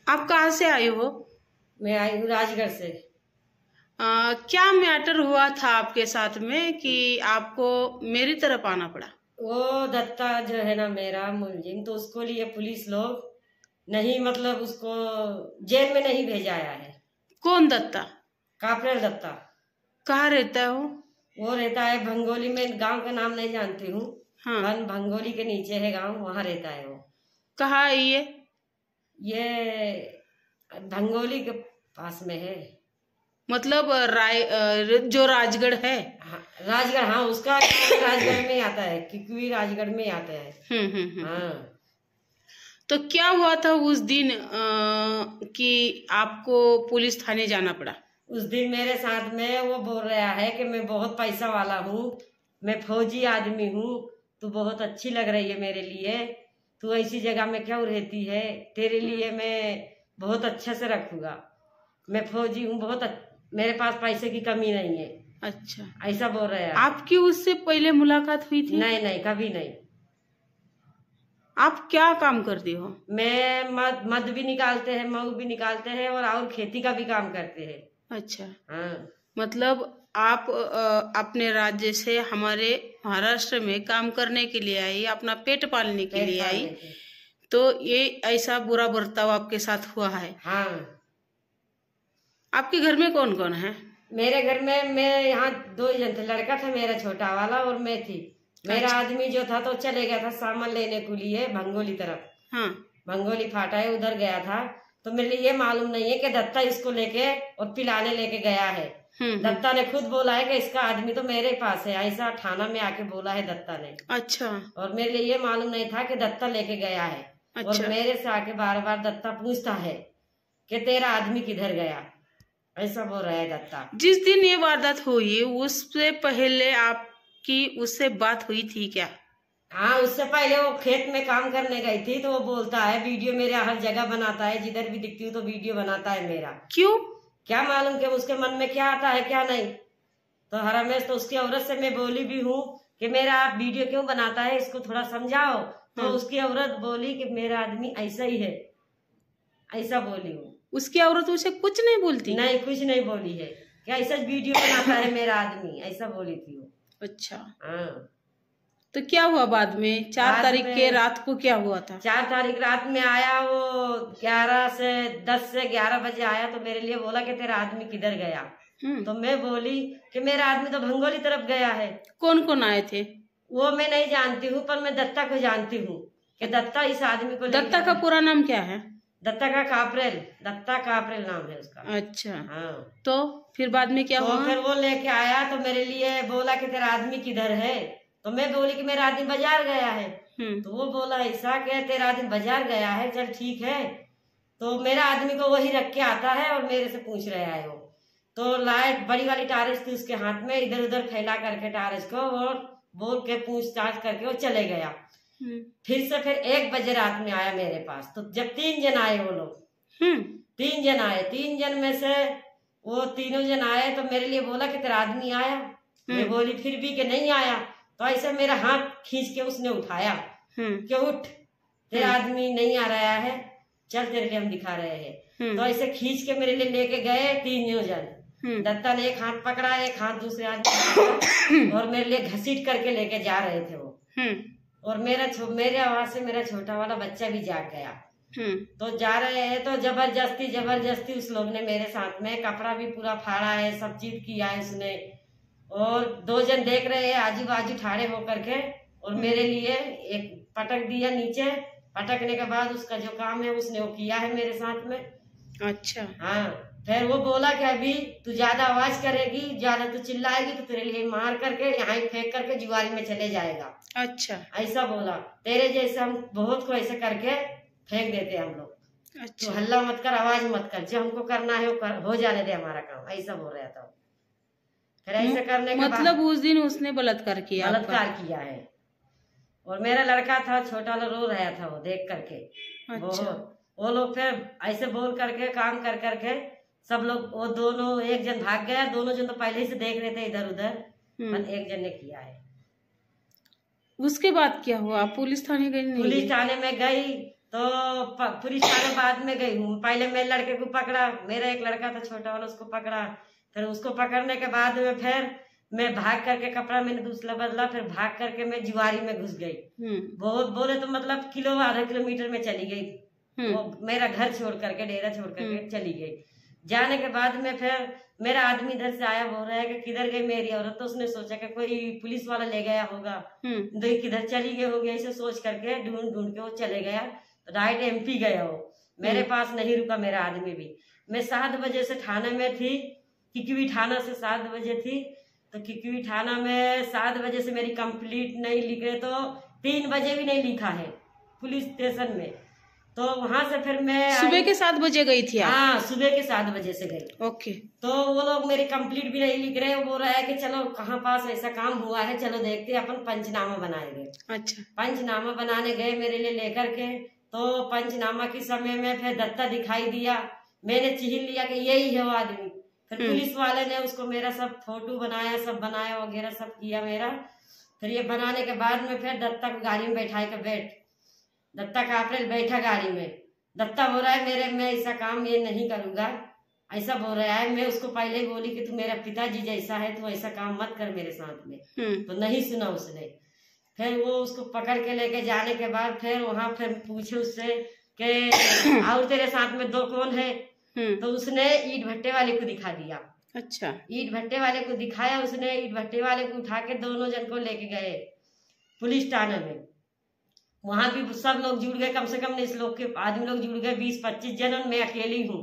आप कहाँ से आए हो? मैं आई हूँ राजगढ़ से। क्या मैटर हुआ था आपके साथ में कि आपको मेरी तरफ आना पड़ा? वो दत्ता जो है ना मेरा मुलजिम, तो उसको लिए पुलिस लोग नहीं, मतलब उसको जेल में नहीं भेजाया है। कौन दत्ता? कापरेल दत्ता। कहाँ रहता है वो? वो रहता है भंगोली में, गांव का नाम नहीं जानती हूँ। हाँ। भंगोली के नीचे है गांव, वहाँ रहता है वो। कहाँ है ये भंगोली के पास में है। मतलब जो राजगढ़ है। हाँ, राजगढ़, हाँ उसका राजगढ़ में आता है, किकुई राजगढ़ में आता है। हाँ। तो क्या हुआ था उस दिन कि आपको पुलिस थाने जाना पड़ा? उस दिन मेरे साथ में वो बोल रहा है कि मैं बहुत पैसा वाला हूँ, मैं फौजी आदमी हूँ, तू बहुत अच्छी लग रही है मेरे लिए, तू ऐसी जगह में क्यों रहती है, तेरे लिए मैं बहुत अच्छे से रखूंगा, मैं फौजी हूँ, मेरे पास पैसे की कमी नहीं है। अच्छा, ऐसा बोल रहा है। आपकी उससे पहले मुलाकात हुई थी? नहीं नहीं, कभी नहीं। आप क्या काम करती हो? मैं मद भी निकालते हैं, मऊ भी निकालते हैं, और खेती का भी काम करते हैं। अच्छा। हाँ। मतलब आप अपने राज्य से हमारे महाराष्ट्र में काम करने के लिए आई, अपना पेट पालने के लिए आई, तो ये ऐसा बुरा बर्ताव आपके साथ हुआ है? हाँ। आपके घर में कौन कौन है? मेरे घर में मैं यहाँ 2 जन थे, लड़का था मेरा छोटा वाला और मैं थी। मेरा आदमी जो था तो चले गया था सामान लेने के लिए भंगोली तरफ। हाँ। भंगोली फाटा है, उधर गया था। तो मेरे लिए ये मालूम नहीं है कि दत्ता इसको लेके और पिलाने लेके गया है। दत्ता ने खुद बोला है कि इसका आदमी तो मेरे पास है, ऐसा थाना में आके बोला है दत्ता ने। अच्छा। और मेरे लिए ये मालूम नहीं था कि दत्ता लेके गया है। अच्छा। और मेरे से आके बार बार दत्ता पूछता है कि तेरा आदमी किधर गया, ऐसा बोल रहा है दत्ता। जिस दिन ये वारदात हुई उससे पहले आपकी उससे बात हुई थी क्या? हाँ, उससे पहले वो खेत में काम करने गई थी, तो वो बोलता है वीडियो मेरे हर जगह बनाता है, जिधर भी दिखती हूँ तो वीडियो बनाता है मेरा। क्यों? क्या मालूम कि उसके मन में क्या आता है क्या नहीं। तो हर हमेश तो उसकी औरत से मैं बोली भी हूँ कि मेरा आप वीडियो क्यों बनाता है, इसको थोड़ा समझाओ। तो उसकी औरत बोली कि मेरा आदमी ऐसा ही है, ऐसा बोली हूँ। उसकी औरत उसे कुछ नहीं बोलती? नहीं, कुछ नहीं बोली है कि ऐसा वीडियो बनाता है मेरा आदमी, ऐसा बोली थी वो। अच्छा। हाँ। तो क्या हुआ बाद में? 4 तारीख के रात को क्या हुआ था? 4 तारीख रात में आया वो 10 से 11 बजे आया, तो मेरे लिए बोला कि तेरा आदमी किधर गया। तो मैं बोली कि मेरा आदमी तो भंगोली तरफ गया है। कौन कौन आए थे? वो मैं नहीं जानती हूँ, पर मैं दत्ता को जानती हूँ कि दत्ता इस आदमी को। दत्ता का पूरा नाम क्या है? दत्ता का कापरेल, दत्ता कापरेल नाम है उसका। अच्छा। हाँ। तो फिर बाद में क्या हुआ? फिर वो लेके आया तो मेरे लिए बोला कि तेरा आदमी किधर है। तो मैं बोली कि मेरा आदमी बाजार गया है। तो वो बोला ऐसा कि तेरा आदमी बाजार गया है, चल ठीक है। तो मेरा आदमी को वही रख के आता है और मेरे से पूछ रहा है वो। तो लाइट बड़ी वाली टारस थी उसके हाथ में, इधर उधर फैला करके टारस को, और बोल के पूछताछ करके वो चले गया। फिर 1 बजे रात में आया मेरे पास। तो जब 3 जन आए वो लोग, 3 जन आए, 3 जन में से वो तीनों जन आए तो मेरे लिए बोला कि तेरा आदमी आया। मैं बोली फिर भी कि नहीं आया। तो ऐसे मेरा हाथ खींच के उसने उठाया कि उठ, तेरा आदमी नहीं आ रहा है, चल तेरे लिए हम दिखा रहे हैं। तो ऐसे खींच के मेरे लिए लेके गए 3 जन। दत्ता ने एक हाथ पकड़ा, एक हाथ दूसरे आदमी और मेरे लिए घसीट करके लेके जा रहे थे वो। और मेरे आवाज से मेरा छोटा वाला बच्चा भी जाग गया। तो जा रहे हैं तो जबरदस्ती उस लोग ने मेरे साथ में कपड़ा भी पूरा फाड़ा है, सब चीज किया है उसने। और 2 जन देख रहे हैं आजू बाजू ठाड़े होकर के, और मेरे लिए एक पटक दिया नीचे। पटकने के बाद उसका जो काम है उसने वो किया है मेरे साथ में। अच्छा। हाँ। फिर वो बोला कि अभी तू ज्यादा आवाज करेगी, ज्यादा तू चिल्लाएगी तो तेरे लिए मार करके यहाँ ही फेंक करके जुआरी में चले जाएगा। अच्छा। ऐसा बोला, तेरे जैसे हम बहुत को ऐसे करके फेंक देते हम लोग। अच्छा। तो हल्ला मत कर, आवाज मत कर, जो हमको करना है वो हो जाने दे हमारा काम, ऐसा बोल रहा था। फिर ऐसे करने के मतलब उस दिन उसने बलात्कार किया? बलात्कार किया है। और मेरा लड़का था छोटा, रो रहा था वो देख करके। अच्छा। वो लोग फिर ऐसे बोल करके काम कर करके सब लोग, वो दोनों, एक जन भाग गया, दोनों जन तो पहले ही से देख रहे थे इधर उधर, पर एक जन ने किया है। उसके बाद क्या हुआ? पुलिस थाने गई? नहीं, पुलिस थाने में गई तो पुलिस थाने बाद में गई हूँ। पहले मैं लड़के को पकड़ा, मेरा एक लड़का था छोटा वाला, उसको पकड़ा। फिर उसको पकड़ने के बाद में फिर मैं भाग करके कपड़ा मैंने दूसरा बदला, फिर भाग करके मैं जुआरी में घुस गई। बहुत बोले तो मतलब आधा किलोमीटर में चली गई। वो मेरा घर छोड़ करके, डेरा छोड़ करके चली गई। जाने के बाद में फिर मेरा आदमी इधर से आया, बोल रहा है कि किधर गई मेरी औरत। तो उसने सोचा कि कोई पुलिस वाला ले गया होगा, तो किधर चली गई होगी, ऐसे सोच करके ढूंढ ढूंढ के वो चले गया। राइट एमपी गया वो, मेरे पास नहीं रुका मेरा आदमी भी। मैं 7 बजे से थाने में थी, किकवी थाना से 7 बजे थी। तो किकवी थाना में 7 बजे से मेरी कंप्लीट नहीं लिखे, तो 3 बजे भी नहीं लिखा है पुलिस स्टेशन में। तो वहां से फिर मैं सुबह के 7 बजे गई थी आप? हाँ, सुबह के 7 बजे से गई। ओके। तो वो लोग मेरी कंप्लीट भी नहीं लिख रहे। वो बोल रहा है कि चलो कहाँ पास ऐसा काम हुआ है, चलो देखते हैं, अपन पंचनामा बनाएंगे। अच्छा। पंचनामा बनाने गए मेरे लिए लेकर के। तो पंचनामा के समय में फिर दत्ता दिखाई दिया, मैंने चिन्ह लिया कि यही है वो आदमी। फिर पुलिस वाले ने उसको मेरा सब फोटो बनाया, सब बनाया वगैरह सब किया मेरा। फिर ये बनाने के बाद में फिर दत्ता को गाड़ी में बैठाए के दत्ता का अप्रैल बैठा गाड़ी में। दत्ता बोल रहा है मैं ऐसा काम ये नहीं करूंगा, ऐसा बोल रहा है। मैं उसको पहले ही बोली कि तू मेरा पिताजी जैसा है, तू ऐसा काम मत कर मेरे साथ में। तो नहीं सुना उसने। फिर वो उसको पकड़ के लेके जाने के बाद फिर वहां फिर पूछे उससे कि और तेरे साथ में 2 कौन है? तो उसने ईट भट्टे वाले को दिखा दिया। अच्छा। ईट भट्टे वाले को दिखाया उसने। ईट भट्टे वाले को उठा के दोनों जन को लेके गए पुलिस थाने में। वहां भी सब लोग जुड़ गए, कम से कम इस लोग के आदमी लोग जुड़ गए 20-25 जन, और मैं अकेली हूँ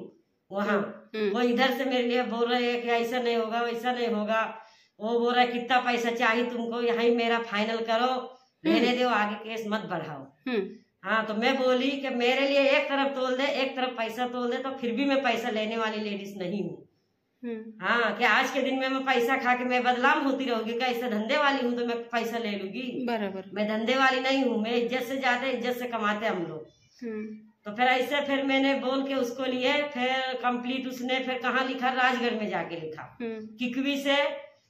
वहाँ। वो इधर से मेरे लिए बोल रहे हैं कि ऐसा नहीं होगा, वैसा नहीं होगा। वो बोल रहा है कितना पैसा चाहिए तुमको, यही मेरा फाइनल करो, रहने दो, आगे केस मत बढ़ाओ। हाँ, तो मैं बोली कि मेरे लिए एक तरफ तोल दे, एक तरफ पैसा तोल दे, तो फिर भी मैं पैसा लेने वाली लेडीज नहीं हूँ। हाँ, कि आज के दिन में मैं पैसा खा के मैं बदनाम होती रहूंगी क्या? ऐसा धंधे वाली हूँ तो मैं पैसा ले लूंगी? बराबर। मैं धंधे वाली नहीं हूँ, मैं इज्जत से जाते, इज्जत से कमाते हम लोग। तो फिर ऐसे फिर मैंने बोल के उसको लिए। फिर कंप्लीट उसने फिर कहाँ लिखा? राजगढ़ में जाके लिखा। किकवी से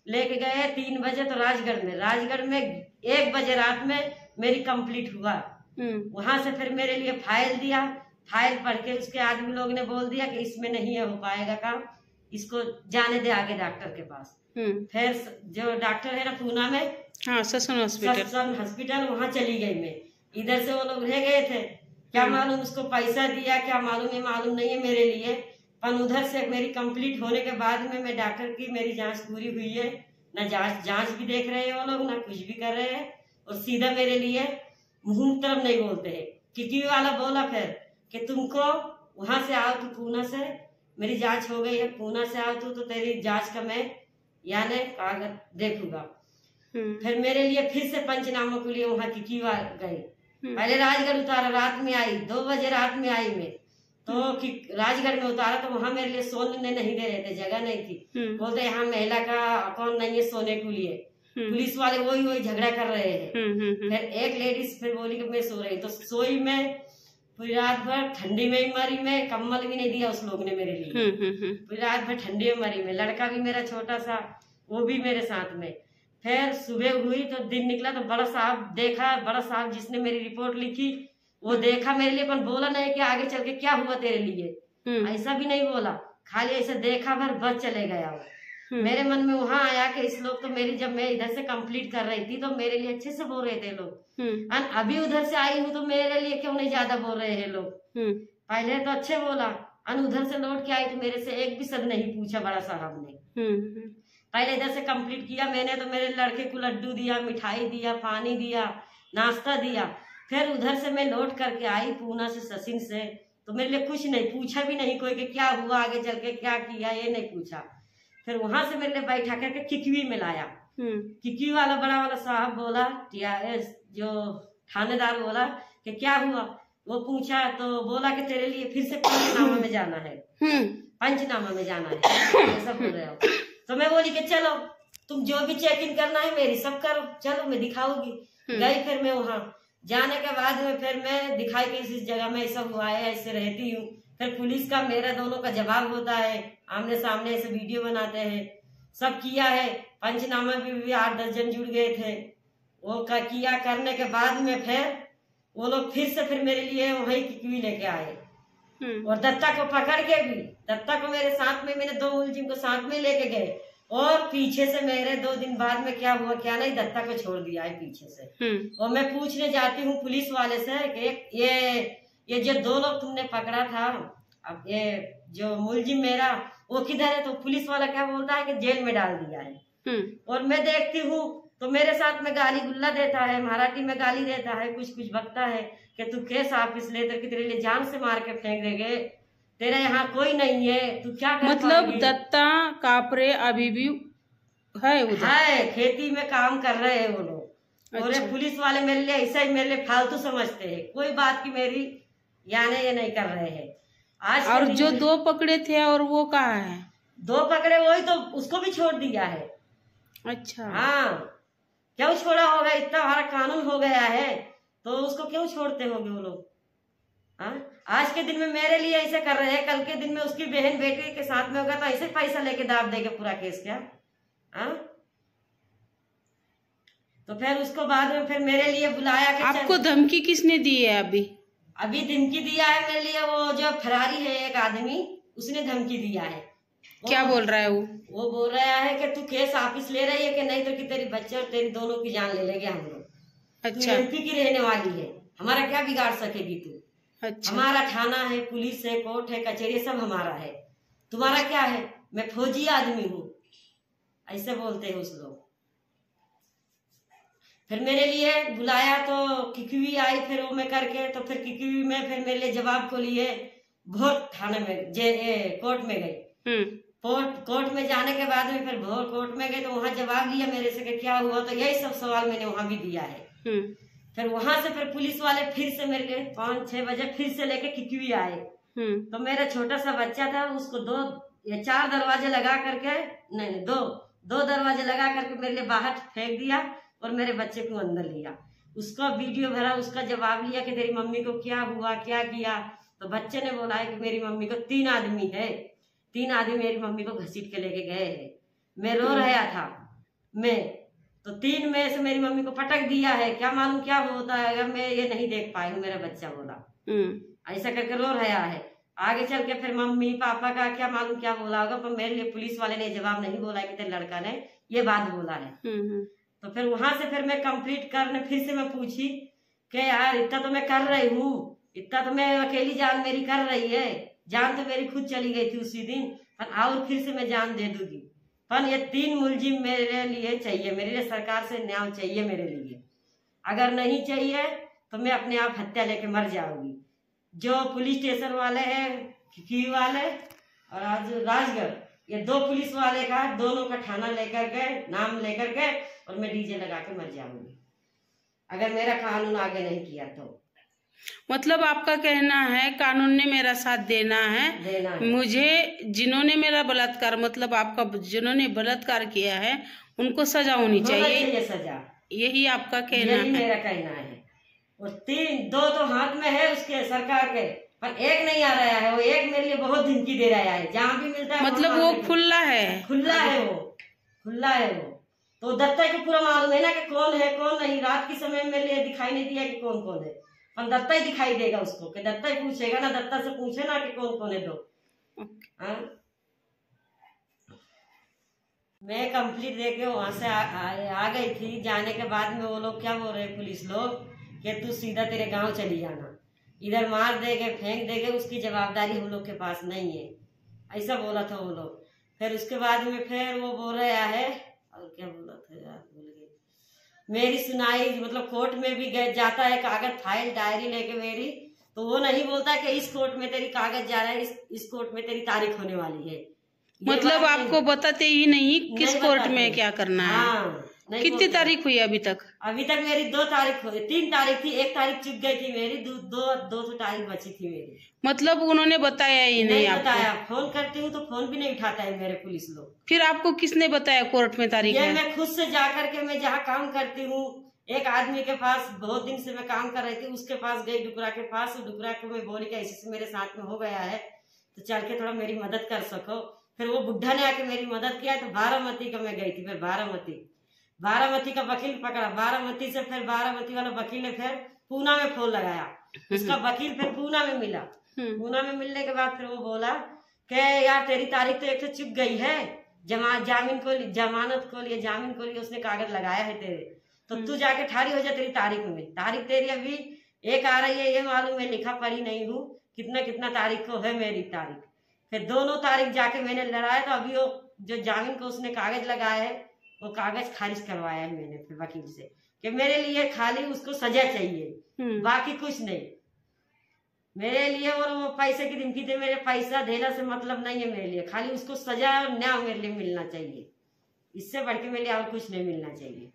लेके गए 3 बजे, तो राजगढ़ में 1 बजे रात में मेरी कंप्लीट हुआ। वहां से फिर मेरे लिए फाइल दिया। फाइल पढ़ के उसके आदमी लोग ने बोल दिया कि इसमें नहीं हो पाएगा काम, इसको जाने दे आगे डॉक्टर के पास। फिर जो डॉक्टर है ना पूना में, हाँ, ससन हॉस्पिटल, वहाँ चली गई मैं। इधर से वो लोग रह गए थे, क्या मालूम उसको पैसा दिया, क्या मालूम, ये मालूम नहीं है मेरे लिए। पर उधर से मेरी कंप्लीट होने के बाद में मैं डॉक्टर की मेरी जांच पूरी हुई है। ना जांच भी देख रहे हैं वो लोग, ना कुछ भी कर रहे हैं, और सीधा मेरे लिए मुंह तरफ नहीं बोलते हैं। किकी वाला बोला फिर कि तुमको वहां से आओ, तू पूना से, मेरी जांच हो गई है, पूना से आओ तो तेरी जांच का मैं यानी कागज देखूंगा। फिर मेरे लिए फिर से पंचनामा के लिए वहाँ किकी गई। पहले राजगढ़ उतारा, रात में आई, 2 बजे रात में आई मैं। तो राजगढ़ में उतारा तो वहाँ मेरे लिए सोने नहीं दे रहे थे, जगह नहीं थी। बोलते यहाँ महिला का अकाउंट नहीं है सोने के लिए। पुलिस वाले वही झगड़ा कर रहे हैं। फिर एक लेडीज फिर बोली कि मैं सो रही, तो सोई में पूरी रात भर, ठंडी में ही मरी मैं, कम्बल भी नहीं दिया उस लोग ने मेरे लिए। पूरी रात भर ठंडी में मरी मैं। लड़का भी मेरा छोटा सा, वो भी मेरे साथ में। फिर सुबह हुई तो दिन निकला, तो बड़ा साहब देखा, बड़ा साहब जिसने मेरी रिपोर्ट लिखी वो देखा मेरे लिए, पर बोला नहीं कि आगे चल के क्या हुआ तेरे लिए, ऐसा भी नहीं बोला, खाली ऐसे देखा भर बस चले गया वो। मेरे मन में वहां आया कि इस लोग तो मेरी, जब मैं इधर से कंप्लीट कर रही थी तो मेरे लिए अच्छे से बोल रहे थे लोग, अभी उधर से आई हूँ तो मेरे लिए क्यों नहीं ज्यादा बोल रहे हैं लोग। पहले तो अच्छे बोला, उधर से लौट के आई तो मेरे से एक भी शब्द नहीं पूछा बड़ा साहब ने। पहले इधर से कंप्लीट किया मैंने, तो मेरे लड़के को लड्डू दिया, मिठाई दिया, पानी दिया, नाश्ता दिया। फिर उधर से मैं लौट करके आई पूना से, सचिन से, तो मेरे लिए कुछ नहीं पूछा भी नहीं कोई कि क्या हुआ आगे चल के, क्या किया, ये नहीं पूछा। फिर वहां से मेरे लिए बैठा करके किकवी में लाया। किकवी वाला बड़ा वाला साहब बोला, TRS जो थानेदार बोला कि क्या हुआ, वो पूछा तो बोला कि तेरे लिए फिर से पंचनामा में जाना है, पंचनामा में जाना है, ऐसा बोल रहे हो। तो मैं बोली कि चलो तुम जो भी चेक इन करना है मेरी सब करो, चलो मैं दिखाऊंगी। गई फिर मैं वहाँ, जाने के बाद में फिर मैं दिखाई कि इस जगह में ऐसा हुआ है, ऐसे रहती हूँ। फिर पुलिस का मेरा दोनों का जवाब होता है, आमने सामने ऐसे वीडियो बनाते हैं, सब किया है। पंचनामा भी 8-10 जन जुड़ गए थे, वो किया। करने के बाद में फिर वो लोग फिर मेरे लिए वही किकवी लेके आए और दत्ता को पकड़ के भी, दत्ता को मेरे साथ में, मैंने 2 मुलजिम को साथ में लेके गए और पीछे से मेरे 2 दिन बाद में क्या हुआ क्या नहीं, दत्ता को छोड़ दिया है पीछे से। और मैं पूछने जाती हूँ पुलिस वाले से कि ये जो 2 लोग तुमने पकड़ा था, अब ये जो मुलजिम मेरा वो किधर है? तो पुलिस वाला क्या बोलता है कि जेल में डाल दिया है। और मैं देखती हूँ तो मेरे साथ में गाली गुल्ला देता है, मराठी में गाली देता है, कुछ बकता है कि तू केस ऑफिस ले, तेरे लिए जान से मार के फेंक देंगे, तेरा यहाँ कोई नहीं है, तू क्या कर मतलब दत्ता कापरे अभी भी है उधर? है, खेती में काम कर रहे हैं वो लोग। अच्छा। और पुलिस वाले मेरे लिए ऐसा ही, मेरे लिए फालतू समझते हैं, कोई बात की मेरी यानी ये नहीं कर रहे हैं। आज और जो 2 पकड़े थे और वो कहाँ है? 2 पकड़े वही तो, उसको भी छोड़ दिया है। अच्छा। हाँ, क्यों छोड़ा होगा? इतना हमारा कानून हो गया है तो उसको क्यों छोड़ते होंगे वो लोग? हाँ, आज के दिन में मेरे लिए ऐसे कर रहे हैं, कल के दिन में उसकी बहन बेटी के साथ में होगा तो ऐसे पैसा लेके दाब देंगे पूरा केस क्या? हाँ, तो फिर उसको बाद में फिर मेरे लिए बुलाया कि आपको धमकी किसने दी है? अभी धमकी दिया है मेरे लिए वो जो फरारी है एक आदमी, उसने धमकी दिया है। क्या बोल रहा है वो बोल रहा है कि तू केस ऑफिस ले रही है कि नहीं, तो कि तेरी बच्चे और तेरी दोनों की जान ले लेंगे हम लोग। अच्छा। तू एमपी की रहने वाली है, हमारा क्या बिगाड़ सकेगी तू? अच्छा। हमारा थाना है, पुलिस है, कोर्ट है, कचहरी सब हमारा है, तुम्हारा क्या है? मैं फौजी आदमी हूँ, ऐसे बोलते हैं उस लोग। फिर मेरे लिए बुलाया तो किकवी आई, फिर वो मैं करके तो फिर किकवी में फिर मेरे लिए जवाब को लिए भोर थाने में कोर्ट में गई। कोर्ट में जाने के बाद में फिर भोर कोर्ट में गए तो वहाँ जवाब लिया मेरे से कि क्या हुआ, तो यही सब सवाल मैंने वहाँ भी दिया है। फिर वहां से फिर पुलिस वाले फिर से मेरे लिए 5-6 बजे फिर से लेके किकवी आए। तो मेरा छोटा सा बच्चा था, उसको 2 या 4 दरवाजे लगा करके, नहीं 2 दरवाजे लगा करके मेरे लिए बाहर फेंक दिया और मेरे बच्चे को अंदर लिया। उसका वीडियो भरा, उसका जवाब लिया कि तेरी मम्मी को क्या हुआ, क्या किया? तो बच्चे ने बोला है कि मेरी मम्मी को 3 आदमी है, 3 आदमी मेरी मम्मी को घसीट के लेके गए हैं। मैं रो रहा था, मैं तो 3 में से मेरी मम्मी को पटक दिया है, क्या मालूम क्या होता है, अगर मैं ये नहीं देख पाई हूँ, मेरा बच्चा बोला। ऐसा करके रो रहा है। आगे चल के फिर मम्मी पापा का क्या मालूम क्या बोला होगा, पर मेरे लिए पुलिस वाले ने जवाब नहीं बोला कि तेरे लड़का ने ये बात बोला है। तो फिर वहां से फिर मैं कंप्लीट करने फिर से मैं पूछी कि यार इतना तो मैं कर रही हूँ, इतना तो मैं अकेली जान मेरी कर रही है, जान तो मेरी खुद चली गई थी उसी दिन, और फिर से मैं जान दे दूंगी, पर ये 3 मुलजिम मेरे लिए चाहिए, मेरे लिए सरकार से न्याय चाहिए मेरे लिए। अगर नहीं चाहिए तो मैं अपने आप हत्या लेके मर जाऊंगी। जो पुलिस स्टेशन वाले हैं, खिकी वाले और आज राजगढ़, ये 2 पुलिस वाले का दोनों का थाना लेकर के, नाम लेकर के, और मैं डीजे लगा के मर जाऊंगी अगर मेरा कानून आगे नहीं किया तो। मतलब आपका कहना है कानून ने मेरा साथ देना है, मुझे जिन्होंने मेरा बलात्कार, मतलब आपका जिन्होंने बलात्कार किया है उनको सजा होनी चाहिए, सजा, यही आपका कहना है? मेरा कहना है। और 2 तो हाथ में है उसके सरकार के, पर एक नहीं आ रहा है, वो एक मेरे लिए बहुत धमकी दे रहा है, जहाँ भी मिलता है मतलब वो खुला है, खुला है वो। तो दत्ता को पूरा मालूम है ना कि कौन है कौन नहीं। रात के समय मेरे लिए दिखाई नहीं दिया कि कौन है, पर दत्ता ही दिखाई देगा उसको, कि दत्ता ही पूछेगा ना, दत्ता से पूछे ना कि कौन है 2। मैं कंप्लीट देके वहां से आ गई थी। जाने के बाद में वो लोग क्या बोल रहे पुलिस लोग कि तू सीधा तेरे गांव चली जाना, इधर मार देगे फेंक देगे, उसकी जवाबदारी हम लोग के पास नहीं है, ऐसा बोला था वो लोग। फिर उसके बाद में फिर वो बोल रहा है, और क्या बोला था यार भूल गई, मेरी सुनाई मतलब कोर्ट में भी जाता है कागज फाइल डायरी लेके मेरी, तो वो नहीं बोलता कि इस कोर्ट में तेरी कागज जा रहा है, इस कोर्ट में तेरी तारीख होने वाली है, मतलब आपको बताते ही नहीं किस कोर्ट में क्या करना है। हाँ, कितनी तारीख हुई अभी तक? अभी तक मेरी 2 तारीख हुई, 3 तारीख थी, 1 तारीख चुक गई थी मेरी, 2 तारीख बची थी मेरी। मतलब उन्होंने बताया ही नहीं आपको? बताया, फोन करती हूँ तो फोन भी नहीं उठाता है मेरे पुलिस लोग। फिर आपको किसने बताया कोर्ट में तारीख है? मैं खुद से जा करके, मैं जहाँ काम करती हूँ एक आदमी के पास बहुत दिन से मैं काम कर रही थी, उसके पास गई, डुकरा के पास। डुकरा को मैं बोली कि ऐसे मेरे साथ में हो गया है तो चल के थोड़ा मेरी मदद कर सको। फिर वो बुढ़ा ने आके मेरी मदद किया, तो बारामती का मैं गई थी। फिर बारामती का वकील पकड़ा, बारामती से फिर बारामती वाला वकील ने फिर पूना में फोन लगाया। उसका वकील फिर पूना में मिला। पूना में मिलने के बाद फिर वो बोला कि यार तेरी तारीख तो एक तो चुक गई है, जमानत को लिए जामीन को लिए उसने कागज लगाया है तेरे, तो तू जाके ठारी हो जा तेरी तारीख में। तारीख तेरी अभी एक आ रही है, ये मालूम है, लिखा पढ़ी नहीं हूँ, कितना कितना तारीख को है मेरी तारीख। फिर दोनों तारीख जाके मैंने लड़ाया, तो अभी वो जो जामीन को उसने कागज लगाया है वो कागज खारिज करवाया है मैंने फिर वकील से कि मेरे लिए खाली उसको सजा चाहिए, बाकी कुछ नहीं मेरे लिए। और वो पैसे की धमकी दे, मेरे पैसा देना से मतलब नहीं है मेरे लिए, खाली उसको सजा और न्याय मेरे लिए मिलना चाहिए, इससे बढ़ के मेरे लिए और कुछ नहीं मिलना चाहिए।